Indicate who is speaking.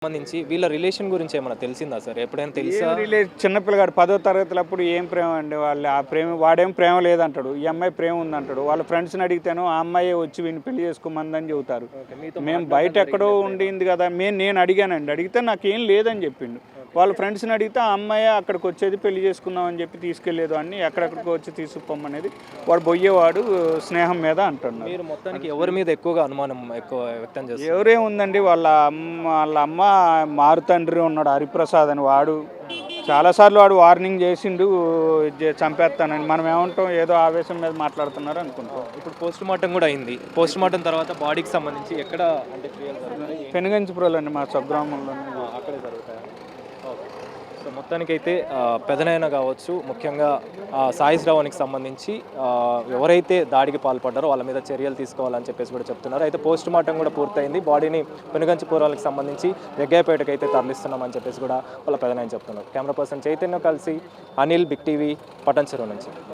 Speaker 1: సంబంధించి వీళ్ళ రిలేషన్ గురించి ఏమైనా తెలిసిందా సార్? ఎప్పుడైనా తెలుసా?
Speaker 2: చిన్న పిల్లగాడు 10వ తరగతులప్పుడు ఏం ప్రేమ అండి, వాళ్ళు ఆ ప్రేమ వాడేం ప్రేమ లేదంటాడు, ఈ అమ్మాయి ప్రేమ ఉందంటాడు. వాళ్ళ ఫ్రెండ్స్ని అడిగితేనో ఆ అమ్మాయి వచ్చి వీడిని పెళ్లి చేసుకోమందని చెబుతారు. మేము బయట ఎక్కడో ఉండింది కదా, నేను అడిగానండి, అడిగితే నాకేం లేదని చెప్పిండు. వాళ్ళ ఫ్రెండ్స్ని అడిగితే ఆ అమ్మాయి అక్కడికి వచ్చేది, పెళ్లి చేసుకుందాం అని చెప్పి తీసుకెళ్లేదు అని, ఎక్కడెక్కడికి వచ్చి తీసుకుపోమనేది వాడు బొయ్యేవాడు స్నేహం మీద అంటున్నారు.
Speaker 1: మీరు మొత్తానికి ఎవరి మీద ఎక్కువగా అనుమానం వ్యక్తం చేస్తారు?
Speaker 2: ఎవరే ఉందండి, వాళ్ళ అమ్మ మారుతండ్రి ఉన్నాడు హరిప్రసాద్ అని, వాడు చాలాసార్లు వాడు వార్నింగ్ చేసిండు చంపేస్తానని. మనం ఏమంటాం, ఏదో ఆవేశం మీద మాట్లాడుతున్నారు అనుకుంటాం.
Speaker 1: ఇప్పుడు పోస్ట్ మార్టం కూడా అయింది. పోస్ట్ మార్టం తర్వాత బాడీకి సంబంధించి ఎక్కడ అంటే
Speaker 2: పెనుగంచిపురాలు అండి, మా స్వగ్రామంలో
Speaker 1: అక్కడే జరుగుతాయి. ఓకే. సో మొత్తానికైతే పెదనైనా కావచ్చు, ముఖ్యంగా సాయి శ్రావణికి సంబంధించి ఎవరైతే దాడికి పాల్పడ్డారో వాళ్ళ మీద చర్యలు తీసుకోవాలని చెప్పేసి కూడా చెప్తున్నారు. అయితే పోస్ట్ మార్టం కూడా పూర్తయింది. బాడీని పెనుగంచిపురాలకు సంబంధించి జగ్గాయపేటకి అయితే తరలిస్తున్నామని చెప్పేసి కూడా వాళ్ళ పెదనాయన చెప్తున్నారు. కెమెరా పర్సన్ చైతన్య కలిసి అనిల్, బిగ్ టీవీ, పటాన్చెరు నుంచి.